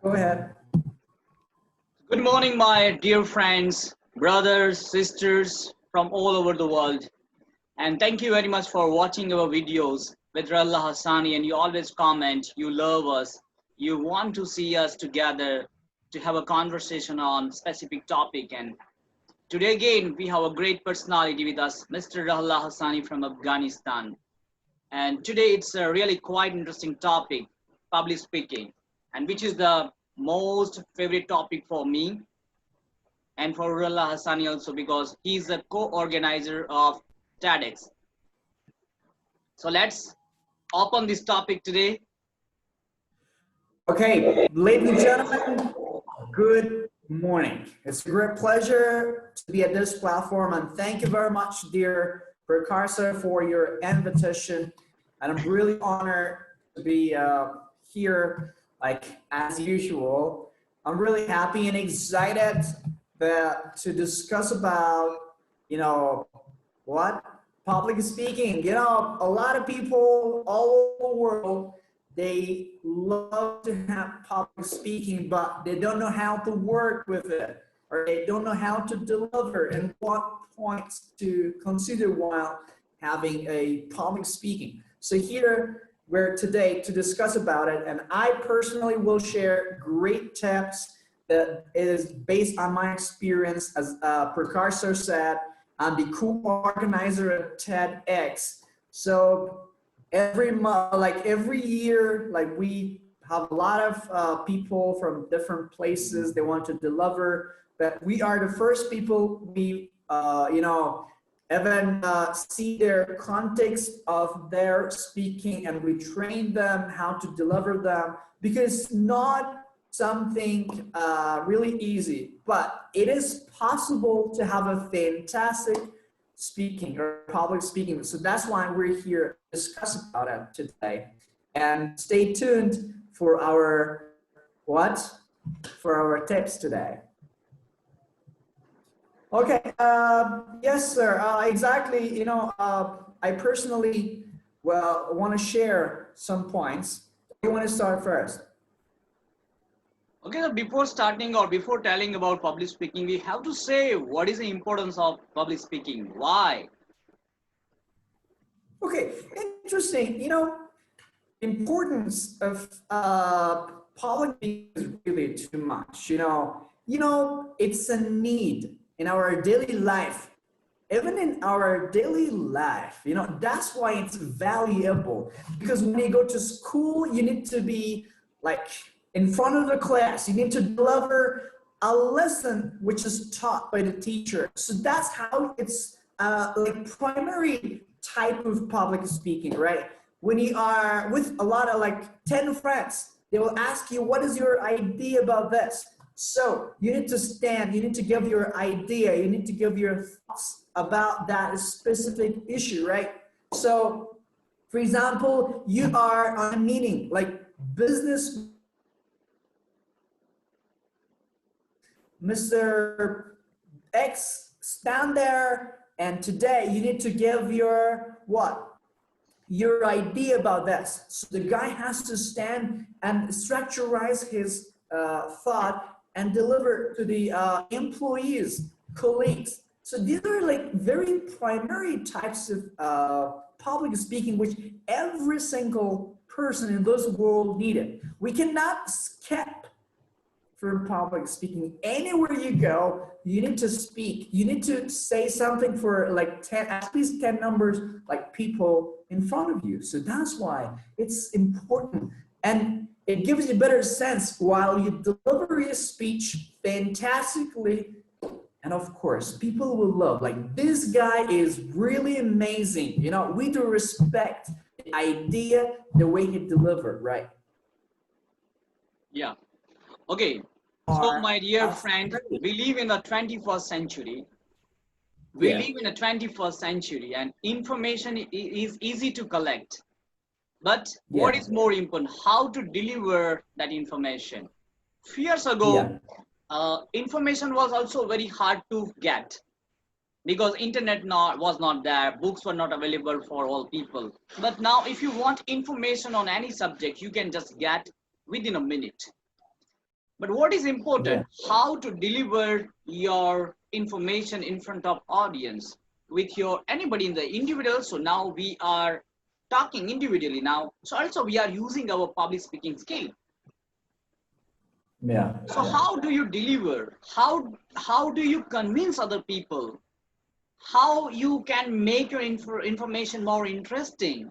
Go ahead. Good morning, my dear friends, brothers, sisters from all over the world. And thank you very much for watching our videos with Ralla Hassani. And you always comment, you love us, you want to see us together to have a conversation on specific topic. And today again, we have a great personality with us, Mr. Ralla Hassani from Afghanistan. And today it's a really quite interesting topic, public speaking, and which is the most favorite topic for me and for Ralla Hassani also because he's a co-organizer of TEDx. So let's open this topic today. Okay, ladies and gentlemen, good morning. It's a great pleasure to be at this platform, and thank you very much, dear Precursor, for your invitation. And I'm really honored to be here, like as usual. I'm really happy and excited to discuss about, what? Public speaking. A lot of people all over the world, they love to have public speaking, but they don't know how to work with it, or they don't know how to deliver and what points to consider while having a public speaking. So here we're today to discuss about it, and I personally will share great tips that is based on my experience. As Precursor said, I'm the co-organizer of TEDx. So every month, like every year, like we have a lot of people from different places they want to deliver, but we are the first people we even see their context of their speaking, and we train them how to deliver them, because not something really easy, but it is possible to have a fantastic speaking or public speaking. So that's why we're here to discuss about it today. And stay tuned for our tips today. Okay, yes, sir, exactly. I personally, want to share some points. You want to start first? Okay, so before starting or before telling about public speaking, we have to say what is the importance of public speaking? Why? Okay, interesting. Importance of public speaking is really too much. It's a need in our daily life. Even in our daily life, that's why it's valuable. Because when you go to school, you need to be like in front of the class. You need to deliver a lesson which is taught by the teacher. So that's how it's like primary type of public speaking, right? When you are with a lot of like 10 friends, they will ask you, what is your idea about this? So you need to stand, you need to give your idea, you need to give your thoughts about that specific issue, right? So for example, you are on a meeting, like business, Mr. X, stand there, and today you need to give your your idea about this. So the guy has to stand and structurize his thought and deliver to the employees, colleagues. So these are like very primary types of public speaking, which every single person in this world needed. We cannot skip from public speaking. Anywhere you go, you need to speak. You need to say something for like 10, at least 10 numbers, like people in front of you. So that's why it's important. And it gives you a better sense while you deliver your speech fantastically. And of course, people will love, like, this guy is really amazing. We do respect the idea, the way he delivered, right? Yeah. Okay. So my dear friend, we live in the 21st century. We live in the 21st century, and information is easy to collect. But what is more important, how to deliver that information? Few years ago, information was also very hard to get because internet was not there, books were not available for all people. But now if you want information on any subject, you can just get within a minute. But what is important? Yeah. How to deliver your information in front of audience with your anybody in the individual. So now we are talking individually now. So also we are using our public speaking skill. Yeah. So how do you deliver? How do you convince other people? How you can make your information more interesting?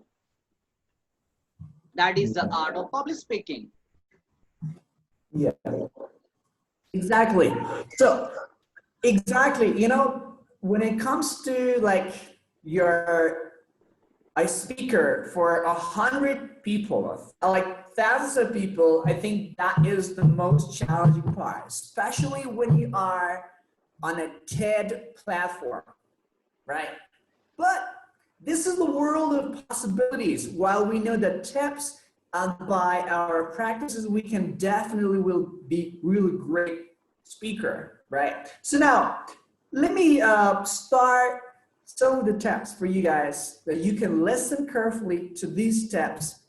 That is the art of public speaking. Yeah. Exactly. So exactly, you know, when it comes to like you're a speaker for 100 people, like thousands of people, I think that is the most challenging part, especially when you are on a TED platform, right? But this is the world of possibilities. While we know the tips and by our practices, we can definitely will be really great speaker, right? So now, let me start some of the tips for you guys that you can listen carefully to these tips,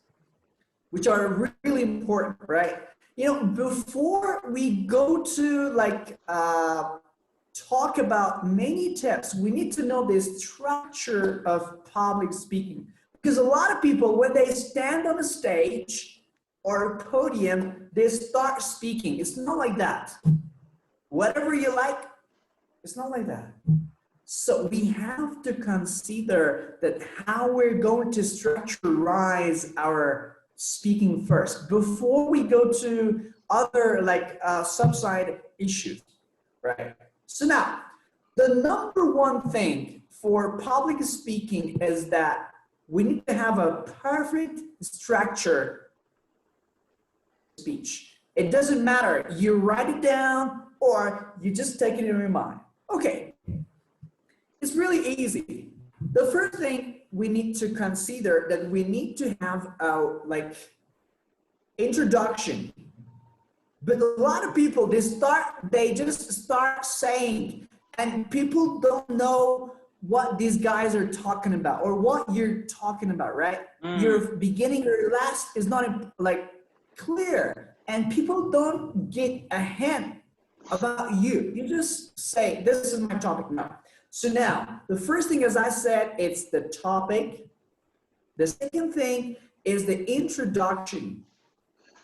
which are really important, right? You know, before we go to like talk about many tips, we need to know the structure of public speaking. Because a lot of people, when they stand on a stage or a podium, they start speaking. It's not like that. Whatever you like, it's not like that. So we have to consider that how we're going to structurize our speaking first before we go to other like subside issues, right? So now, the number one thing for public speaking is that we need to have a perfect structure speech. It doesn't matter, you write it down or you just take it in your mind. Okay, it's really easy. The first thing we need to consider that we need to have a like introduction. But a lot of people, they just start saying, and people don't know what these guys are talking about or what you're talking about, right? Your beginning or your last is not like clear, and people don't get a hint about you. You just say, this is my topic now. So now, the first thing, as I said, it's the topic. The second thing is the introduction,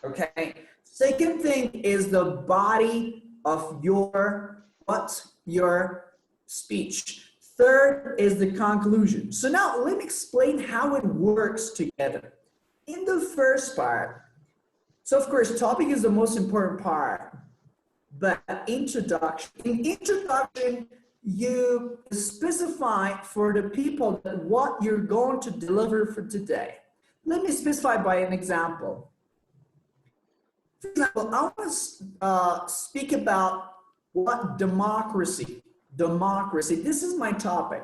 okay? Second thing is the body of your speech. Third is the conclusion. So now let me explain how it works together. In the first part, so of course, topic is the most important part, but introduction. In introduction, you specify for the people that what you're going to deliver for today. Let me specify by an example. For example, I want to speak about what democracy. This is my topic.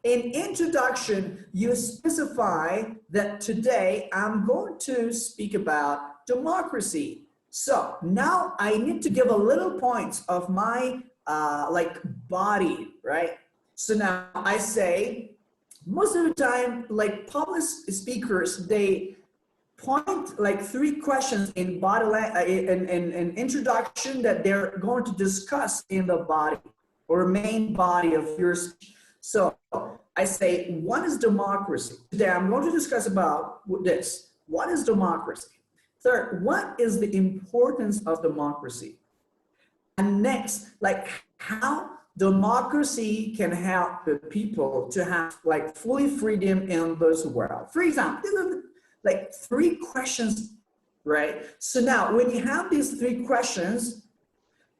In introduction, you specify that today I'm going to speak about democracy. So now I need to give a little points of my like body, right? So now I say, most of the time, like public speakers, they point like 3 questions in body in introduction that they're going to discuss in the body or main body of your speech. So I say, what is democracy? Today I'm going to discuss about this. What is democracy? Third, what is the importance of democracy? And next, like how democracy can help the people to have like fully freedom in this world. For example, like 3 questions, right? So now when you have these 3 questions,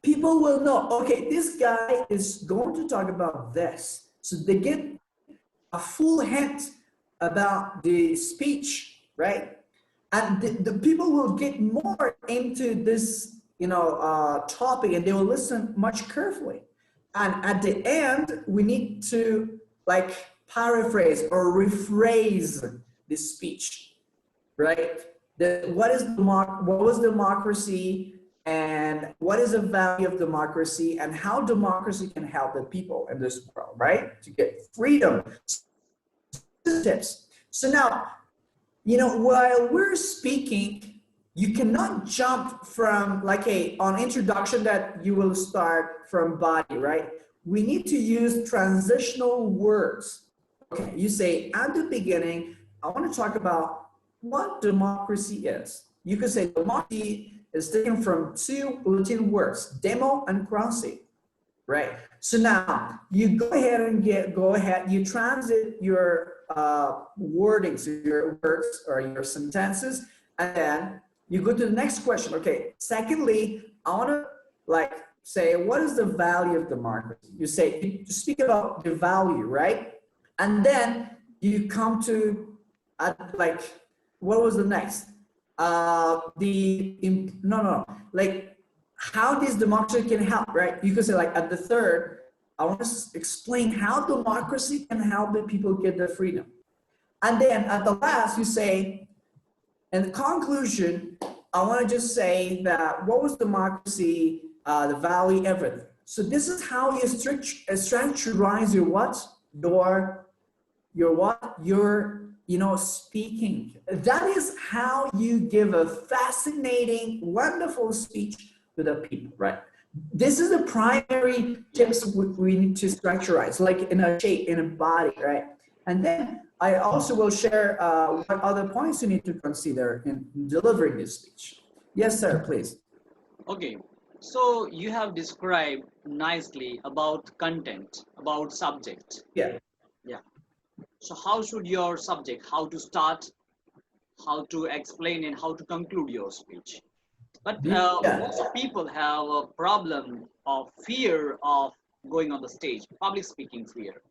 people will know, okay, this guy is going to talk about this. So they get a full hint about the speech, right? And the people will get more into this, topic, and they will listen much carefully. And at the end, we need to like paraphrase or rephrase the speech, right? What was democracy, and what is the value of democracy, and how democracy can help the people in this world, right? To get freedom. Tips. So now, while we're speaking, you cannot jump from like on introduction that you will start from body, right? We need to use transitional words. Okay, you say at the beginning, I want to talk about what democracy is. You could say democracy is taken from two Latin words, demo and cracy, right? So now you go ahead and you transit your wordings, your words or your sentences, and then you go to the next question. Okay, secondly, I want to like say, what is the value of democracy? You say, you speak about the value, right? And then you come to like, what was the next? Like how this democracy can help, right? You could say like at the third, I want to explain how democracy can help the people get their freedom. And then at the last, you say, in the conclusion, I want to just say that what was democracy, the value, everything. So this is how you structurize your what? Your speaking. That is how you give a fascinating, wonderful speech to the people, right? This is the primary tips we need to structurize, like in a shape, in a body, right? And then I also will share what other points you need to consider in delivering this speech. Yes, sir, please. Okay, so you have described nicely about content, about subject. Yeah. Yeah. So how should your subject, how to start, how to explain, and how to conclude your speech? But most people have a problem of fear of going on the stage, public speaking fear.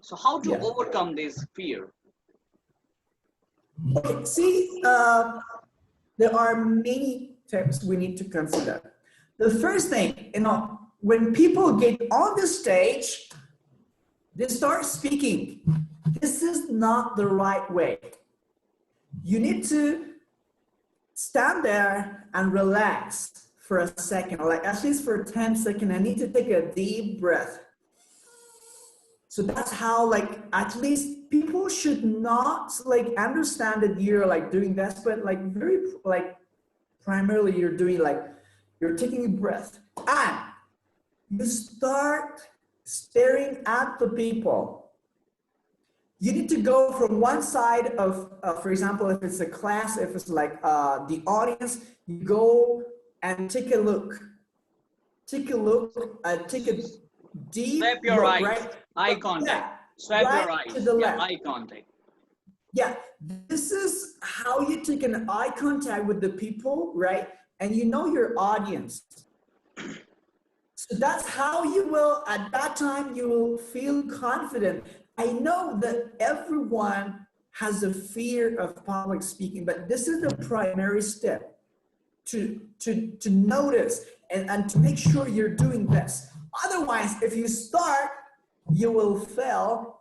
So how to overcome this fear? Okay, see, there are many tips we need to consider. The first thing, when people get on the stage, they start speaking. This is not the right way. You need to stand there and relax for a second, or like at least for 10 seconds. I need to take a deep breath. So that's how, like, at least people should not like understand that you're like doing this, but like very like primarily you're doing like you're taking a breath and you start staring at the people. You need to go from one side of, for example, if it's a class, if it's like the audience, you go and take a look. Take a look, take a deep Swipe your look, eyes, right? eye contact. Yeah, Swipe right your eyes, to the left. eye contact. Yeah, this is how you take an eye contact with the people, right? And you know your audience. So that's how you will, at that time, you will feel confident. I know that everyone has a fear of public speaking, but this is the primary step to notice and to make sure you're doing this. Otherwise, if you start, you will fail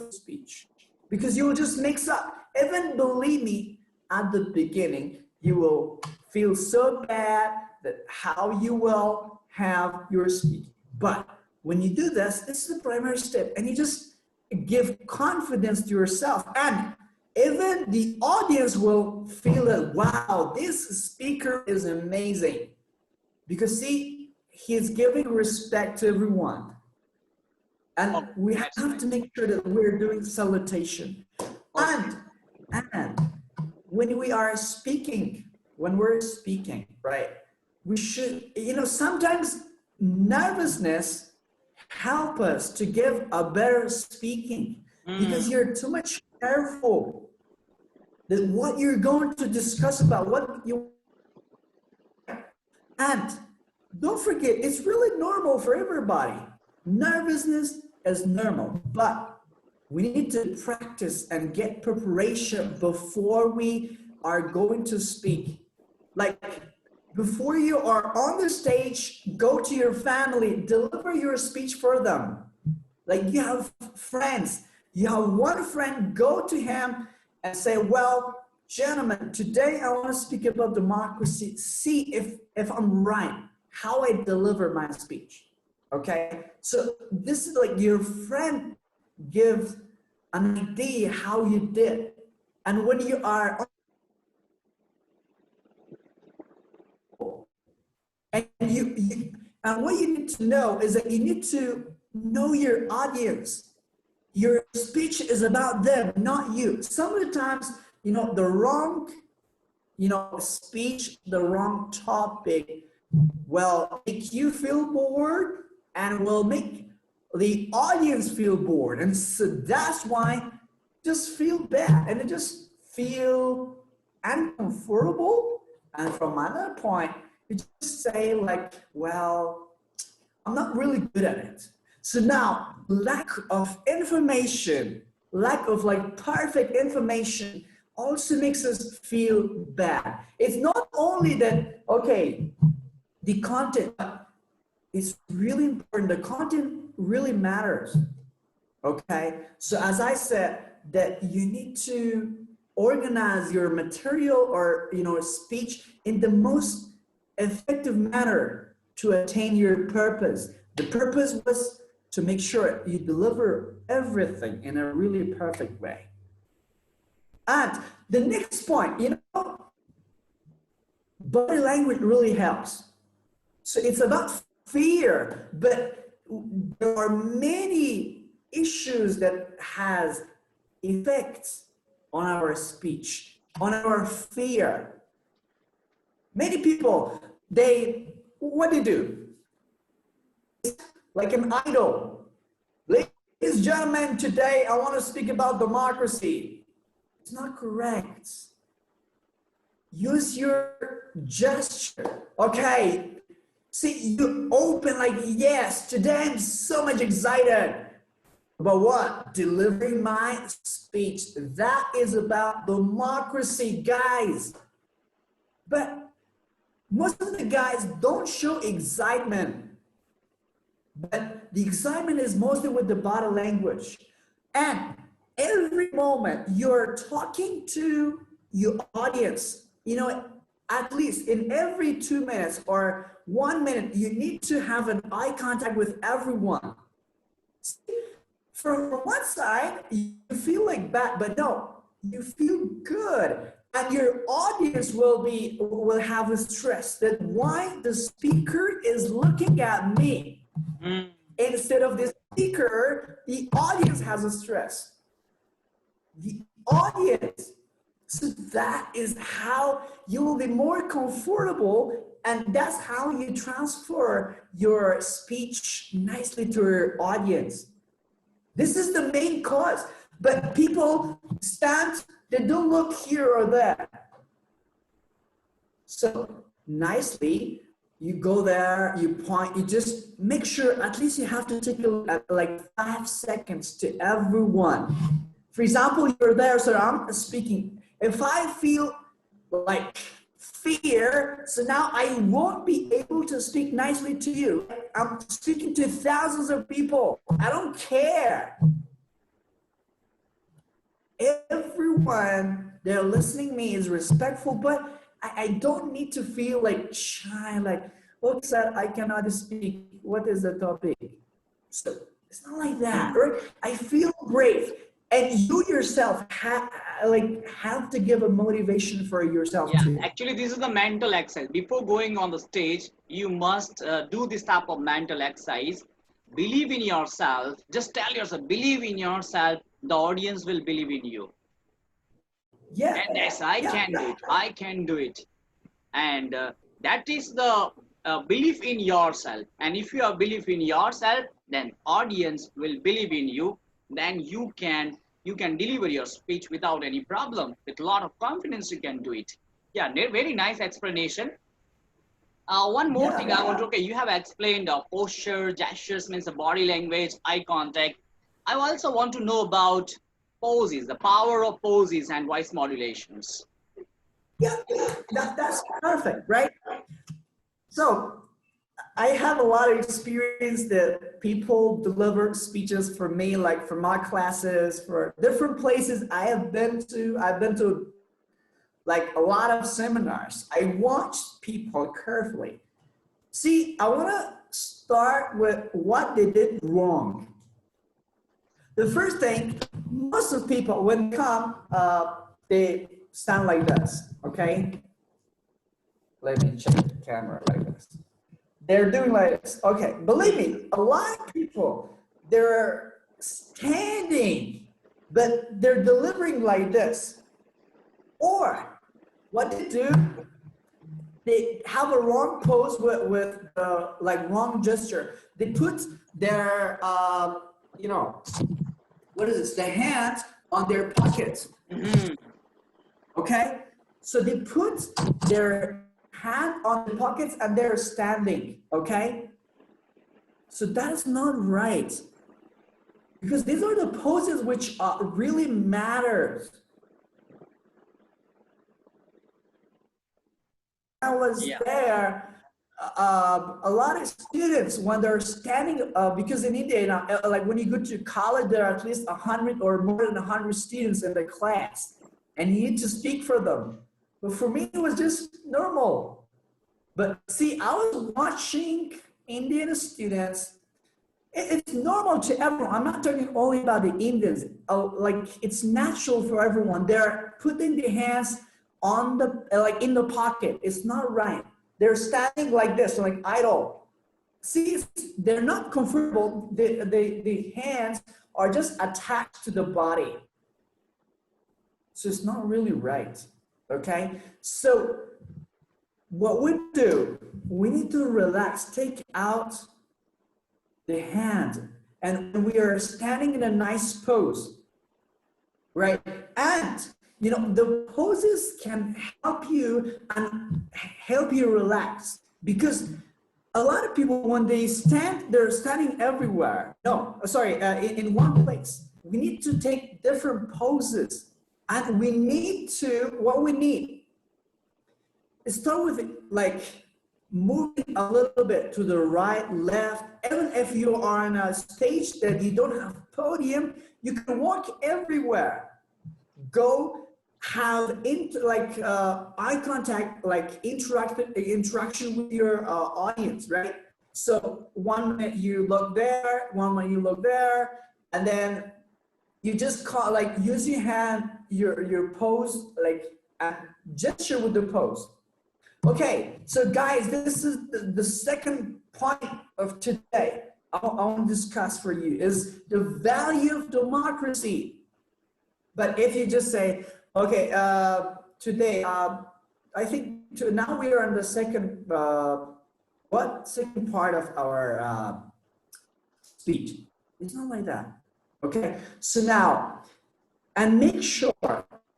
speech because you will just mix up. Even believe me, at the beginning, you will feel so bad that how you will have your speech. But when you do this, this is the primary step, and you just give confidence to yourself, and even the audience will feel that, wow, this speaker is amazing. Because see, he's giving respect to everyone. And we have to make sure that we're doing salutation. And when we are speaking, when we're speaking, right, we should, sometimes nervousness help us to give a better speaking because you're too much careful that what you're going to discuss about, what you, and don't forget, it's really normal for everybody. Nervousness is normal, but we need to practice and get preparation before we are going to speak. Like, before you are on the stage, go to your family, deliver your speech for them. Like, you have friends, you have one friend, go to him and say, well, gentlemen, today I want to speak about democracy. See if I'm right, how I deliver my speech. Okay, so this is like your friend gives an idea how you did. And when you are and what you need to know is that you need to know your audience. Your speech is about them, not you. Some of the times, the wrong, speech, the wrong topic will make you feel bored and will make the audience feel bored. And so that's why just feel bad and just feel uncomfortable. And from another point, you just say like, well, I'm not really good at it. So now lack of information, lack of like perfect information also makes us feel bad. It's not only that, okay, the content is really important. The content really matters. Okay. So as I said, that you need to organize your material or, speech in the most effective manner to attain your purpose. The purpose was to make sure you deliver everything in a really perfect way. And the next point, body language really helps. So it's about fear, but there are many issues that has effects on our speech, on our fear. Many people, what they do? Like an idol. Ladies and gentlemen, today I want to speak about democracy. It's not correct. Use your gesture. Okay. See, you open like, yes, today I'm so much excited. But what? Delivering my speech. That is about democracy, guys. But most of the guys don't show excitement. But the excitement is mostly with the body language. And every moment you're talking to your audience, at least in every 2 minutes or 1 minute, you need to have an eye contact with everyone. From one side, you feel like bad, but no, you feel good. And your audience will have a stress that why the speaker is looking at me. Instead of the speaker, the audience has a stress. The audience. So that is how you will be more comfortable, and that's how you transfer your speech nicely to your audience. This is the main cause. But people stand, they don't look here or there. So nicely, you go there, you point, you just make sure at least you have to take like 5 seconds to everyone. For example, you're there, so I'm speaking. If I feel like fear, so now I won't be able to speak nicely to you. I'm speaking to thousands of people. I don't care. Everyone they're listening to me is respectful, but I don't need to feel like shy, like, what's that? I cannot speak. What is the topic? So it's not like that, right? I feel brave. And you yourself have to give a motivation for yourself too. Actually, this is the mental exercise. Before going on the stage, you must do this type of mental exercise. Believe in yourself. Just tell yourself, believe in yourself. The audience will believe in you. Yeah. And yes, I can do it. I can do it. And that is the belief in yourself. And if you have belief in yourself, then audience will believe in you. Then you can deliver your speech without any problem. With a lot of confidence, you can do it. Yeah, very nice explanation. One more thing I want to, okay, you have explained posture, gestures, means the body language, eye contact. I also want to know about poses, the power of poses and voice modulations. Yeah, that's perfect, right? So I have a lot of experience that people deliver speeches for me, like for my classes, for different places I've been to like a lot of seminars. I watch people carefully. See, I want to start with what they did wrong. The first thing, most of people, when they come, they stand like this, okay? Let me check the camera like this. they're doing like this. Okay, believe me, a lot of people, they're standing, but they're delivering like this. Or what they do, they have a wrong pose with like wrong gesture. They put their, you know, what is this? The hands on their pockets. Okay? So they put their hand on the pockets and they're standing. Okay? So that's not right. Because these are the poses which really matters. I was there, a lot of students, when they're standing, because in India, you know, like when you go to college, there are at least 100 or more than 100 students in the class, and you need to speak for them. But for me, it was just normal. But see, I was watching Indian students. It's normal to everyone. I'm not talking only about the Indians. Like it's natural for everyone. They're putting their hands on the, like in the pocket. It's not right. They're standing like this, like idle. See, they're not comfortable. The hands are just attached to the body. So it's not really right, okay? So what we do, we need to relax, take out the hand, and we are standing in a nice pose, right? And you know, the poses can help you and help you relax, because a lot of people, when they stand, they're standing everywhere. No, sorry, in one place. We need to take different poses, and we need to, what we need is start with like moving a little bit to the right, left. Even if you are on a stage that you don't have podium, you can walk everywhere. Go have eye contact, like interaction with your audience, right? So 1 minute you look there, 1 minute you look there, and then you just call, like use your hand, your pose, like gesture with the pose. Okay, so guys, this is the second point of today I want to discuss for you, is the value of democracy. But if you just say, okay, today, I think now we are on the second, second part of our speech. It's not like that, okay? So now, and make sure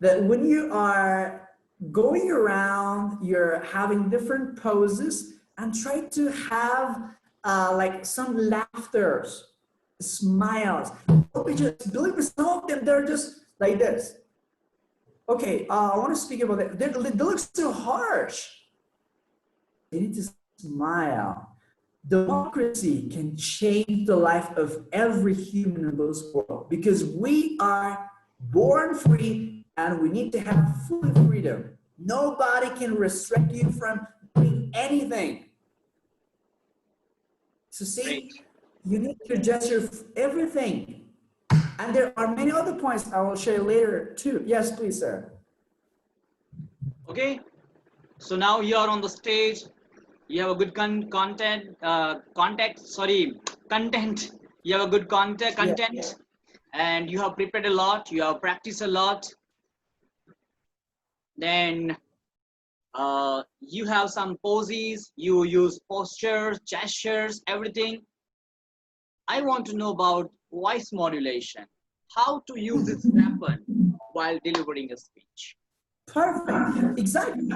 that when you are going around, you're having different poses, and try to have like some laughters, smiles. Believe me, some of them, they're just like this. Okay, I want to speak about that. They look so harsh. They need to smile. Democracy can change the life of every human in this world, because we are born free and we need to have full freedom. Nobody can restrict you from doing anything. So see, you need to gesture everything. And there are many other points I will share later too. Yes, please, sir. Okay, so now you are on the stage. You have a good content. You have a good content, Yeah. and you have prepared a lot. You have practiced a lot. Then you have some poses. You use postures, gestures, everything. I want to know about voice modulation. How to use this weapon while delivering a speech. Perfect. Exactly.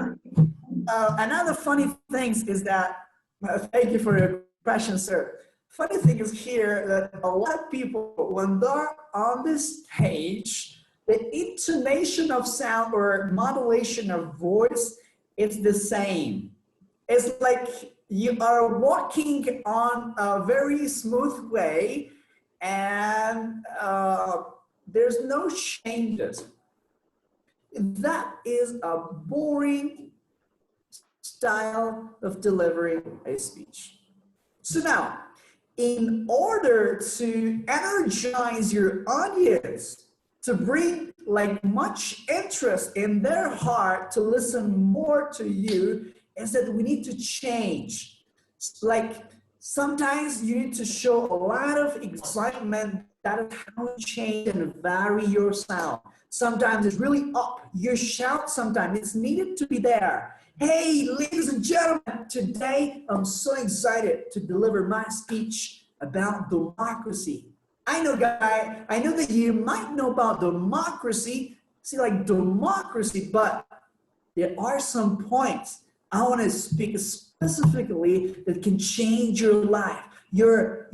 Another funny thing is that, thank you for your question, sir. Funny thing is here that a lot of people, when they're on the stage, the intonation of sound or modulation of voice is the same. It's like you are walking on a very smooth way, and there's no changes. That is a boring style of delivering a speech. So now, in order to energize your audience, to bring like much interest in their heart to listen more to you, is that we need to change. Like sometimes you need to show a lot of excitement. That is how you change and vary your sound. Sometimes it's really up. You shout sometimes. It's needed to be there. Hey, ladies and gentlemen, today I'm so excited to deliver my speech about democracy. I know, guy, I know that you might know about democracy, see, like democracy, but there are some points I want to speak specifically that can change your life, your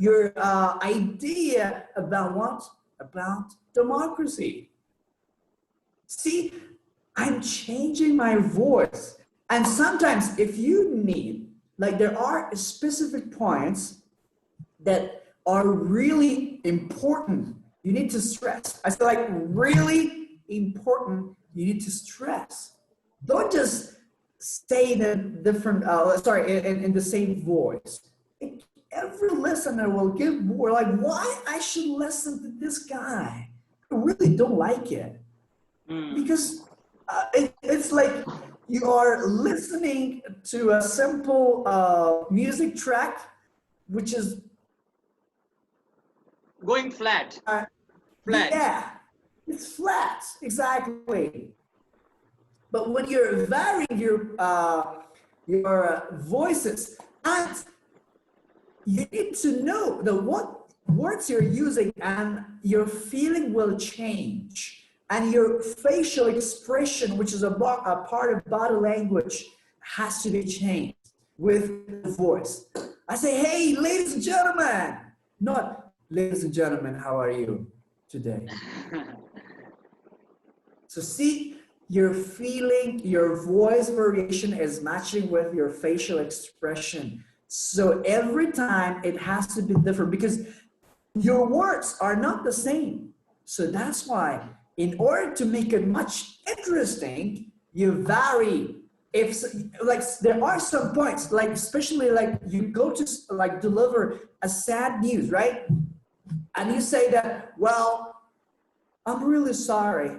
idea about what? About democracy. See, I'm changing my voice. And sometimes if you need, like there are specific points that are really important, you need to stress. I say like really important, you need to stress. Don't just stay in a different, in the same voice. Every listener will give more like, why I should listen to this guy? I really don't like it. Because it's like you are listening to a simple music track, which is Going flat. Flat. yeah, it's flat, exactly. But when you're varying your voices, and you need to know the what words you're using, and your feeling will change, and your facial expression, which is a part of body language, has to be changed with the voice. I say, hey, ladies and gentlemen, not ladies and gentlemen, how are you today? So see, your feeling, your voice variation is matching with your facial expression. So every time it has to be different because your words are not the same. So that's why in order to make it much interesting, you vary. If like there are some points, like especially like you go to like deliver a sad news, right? And you say that, well, I'm really sorry.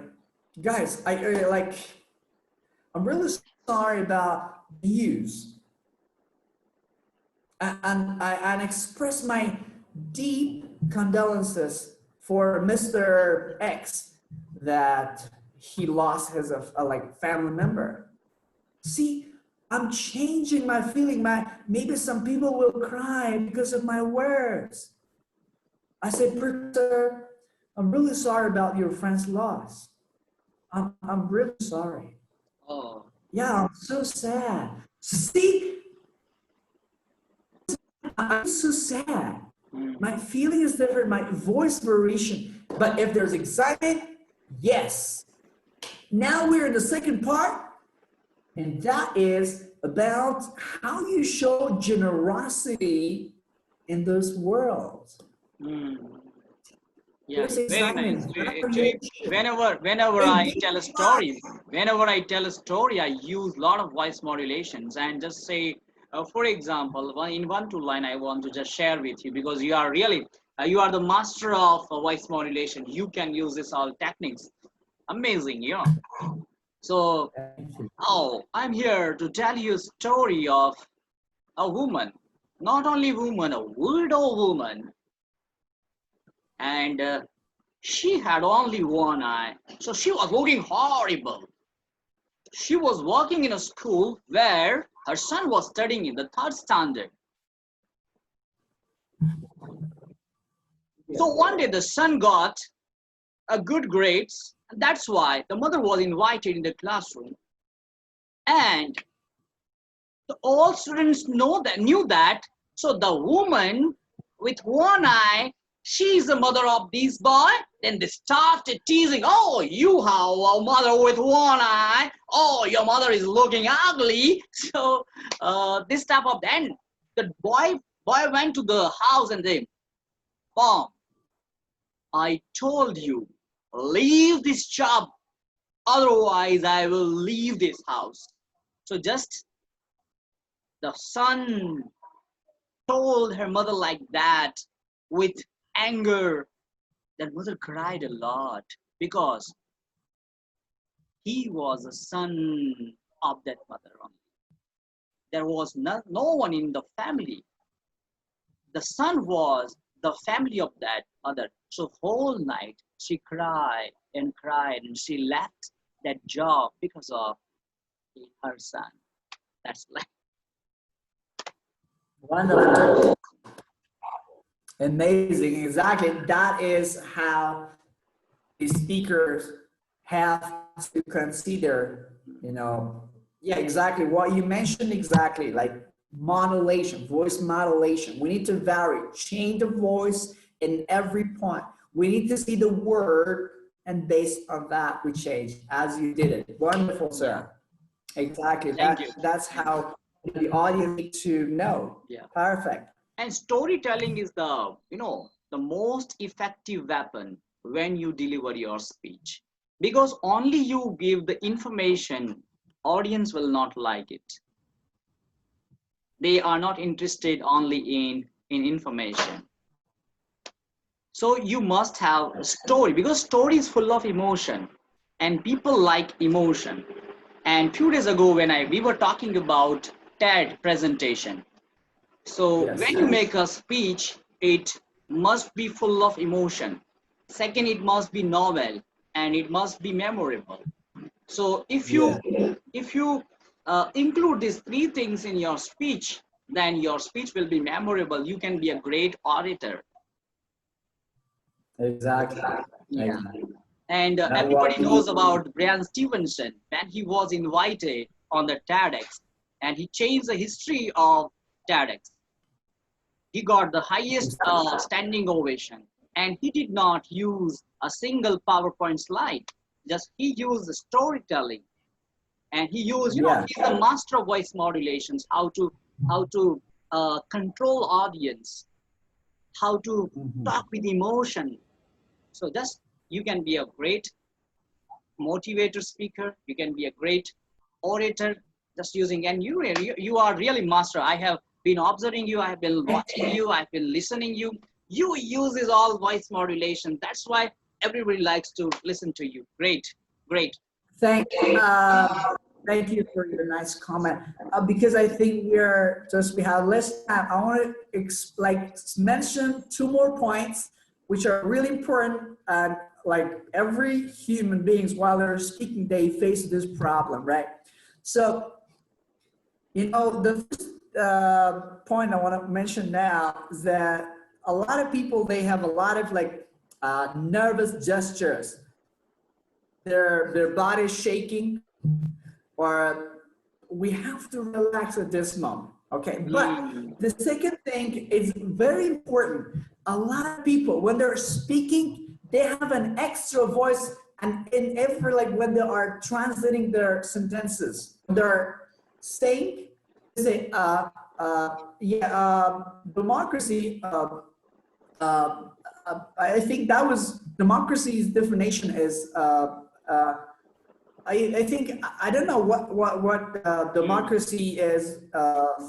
Guys, I'm really sorry about the news. And I express my deep condolences for Mr. X that he lost his like family member. See, I'm changing my feeling. Maybe some people will cry because of my words. I said, sir, I'm really sorry about your friend's loss. I'm really sorry. Oh. Yeah, I'm so sad. See, I'm so sad. My feeling is different, my voice variation. But if there's excitement, yes. Now we're in the second part, and that is about how you show generosity in this world. Yeah, There's very nice. excitement, Actually, variation, whenever I tell a engagement. story, I use a lot of voice modulations and just say, for example, in one two line, I want to just share with you because you are really, you are the master of voice modulation. You can use this all techniques. Amazing, you know. So, oh, I'm here to tell you a story of a woman, not only woman, a widow woman, and she had only one eye, so she was looking horrible. She was working in a school where her son was studying in the third standard. So one day the son got a good grades, and that's why the mother was invited in the classroom. And all students knew that. So the woman with one eye, she's the mother of this boy. Then they started teasing, oh, you have a mother with one eye. Oh, your mother is looking ugly. So this type of, then the boy went to the house and they, Mom, I told you, leave this job. Otherwise, I will leave this house. So just the son told her mother like that with anger. That mother cried a lot because he was a son of that mother only. there was no one in the family. The son was the family of that other. So whole night she cried and cried, and she left that job because of her son. That's like Wonderful. Amazing. Exactly. That is how the speakers have to consider, yeah, exactly what you mentioned, exactly like modulation, voice modulation. We need to vary, change the voice in every point. We need to see the word, and based on that, we change as you did it. Wonderful, sir. Exactly. thank you. That's how the audience need to know. Yeah. Perfect. And storytelling is the most effective weapon when you deliver your speech, because only you give the information, audience will not like it. They are not interested only in information. So you must have a story, because story is full of emotion and people like emotion. And few days ago when we were talking about TED presentation. So Yes. when you make a speech, it must be full of emotion. Second, it must be novel and it must be memorable. So if you include these three things in your speech, then your speech will be memorable. You can be a great orator. Exactly. Yeah. Exactly. And Now everybody what we knows need. about Brian Stevenson when he was invited on the TEDx, and he changed the history of TEDx. He got the highest standing ovation, and he did not use a single PowerPoint slide. Just he used the storytelling, and he used, Yeah. he's a master of voice modulations, how to control audience, how to Mhm. talk with emotion. So just you can be a great motivator speaker, you can be a great orator, just using, and you are really master. I have been observing you, I have been watching you, I've been listening you use this all voice modulation. That's why everybody likes to listen to you. Great. Thank you for your nice comment. Because I think we have less time. I want to mention two more points, which are really important. And like every human beings, while they're speaking, they face this problem, right? So, the first point I want to mention now is that a lot of people, they have a lot of nervous gestures. Their body's shaking, or we have to relax at this moment, okay? But the second thing is very important. A lot of people, when they're speaking, they have an extra voice, and in every, like when they are translating their sentences, they're saying, they say, democracy, I think that was democracy's definition is, I think, I don't know what democracy is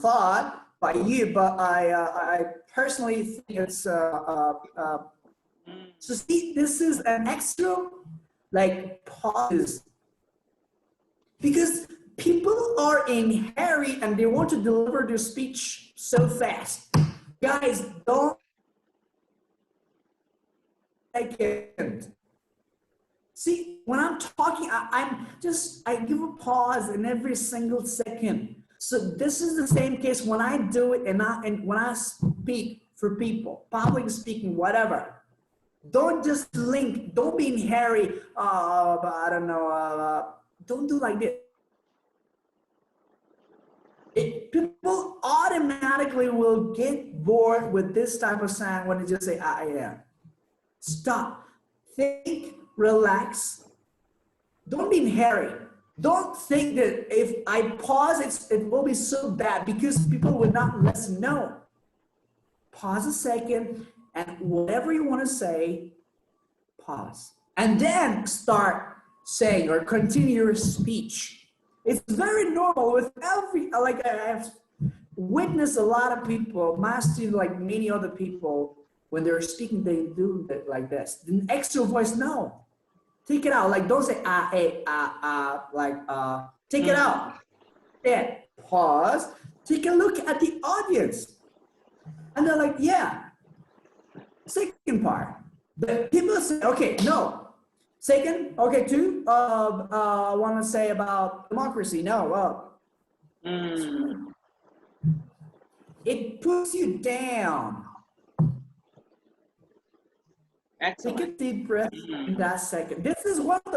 thought by you, but I personally think it's so see, this is an extra like pause, because people are in hurry and they want to deliver their speech so fast. Guys, don't second. See, when I'm talking, I give a pause in every single second. So this is the same case when I do it, and when I speak for people, public speaking, whatever. Don't just link. Don't be in hurry. I don't know. Don't do like this. People automatically will get bored with this type of sound when they just say I am. Stop. Think. Relax. Don't be in hurry. Don't think that if I pause, it will be so bad because people will not listen. No. Pause a second, and whatever you want to say, pause. And then start saying or continue your speech. It's very normal with like I have witnessed a lot of people, my students, like many other people, when they're speaking, they do it like this. The extra voice, no. Take it out. Like don't say take it out. Then pause. Take a look at the audience. And they're like, yeah. Second part. But people say, okay, no. Second, okay, two, I want to say about democracy. No, well, it puts you down. Excellent. Take a deep breath in that second. This is one of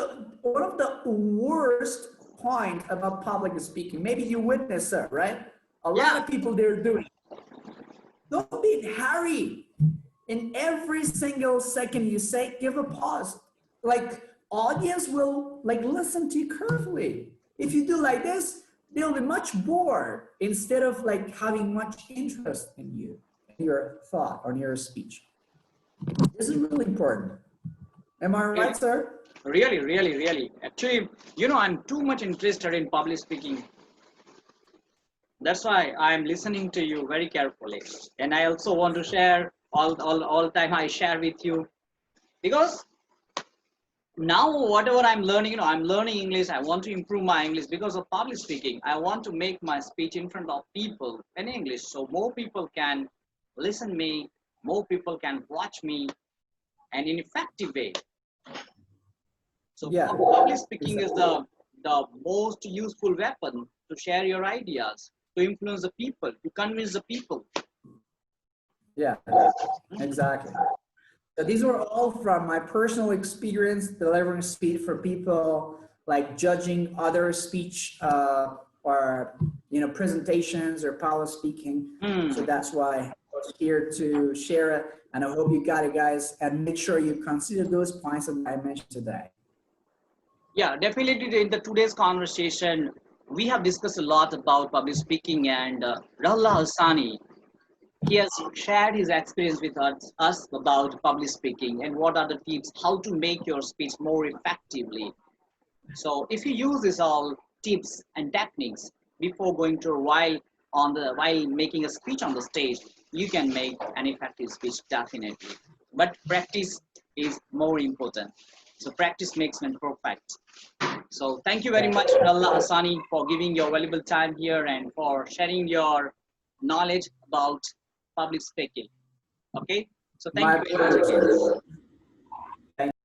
the worst point about public speaking. Maybe you witness it, right? A lot of people they're doing. Don't be in a hurry. In every single second you say, give a pause. Like audience will like listen to you carefully. If you do like this, they'll be much bored instead of like having much interest in you, in your thought, or in your speech. This is really important. Am I right, sir? Really, really, really. Actually, you know, I'm too much interested in public speaking. That's why I'm listening to you very carefully. And I also want to share all time I share with you. Because now whatever I'm learning, you know, I'm learning English. I want to improve my English because of public speaking. I want to make my speech in front of people in English. So more people can listen me, more people can watch me, and in effective way. So public speaking is the most useful weapon to share your ideas, to influence the people, to convince the people. Yeah, exactly. So these were all from my personal experience delivering speech for people, like judging other speech or presentations or public speaking. So that's why I was here to share it, and I hope you got it, guys. And make sure you consider those points that I mentioned today. Yeah, definitely. In the today's conversation, we have discussed a lot about public speaking, and Rahullah Hassani, he has shared his experience with us about public speaking and what are the tips, how to make your speech more effectively. So if you use these all tips and techniques before going to while making a speech on the stage, you can make an effective speech definitely. But practice is more important. So practice makes man perfect. So thank you very much, Allah Hassani, for giving your valuable time here and for sharing your knowledge about public speaking. Okay, so thank you very much again.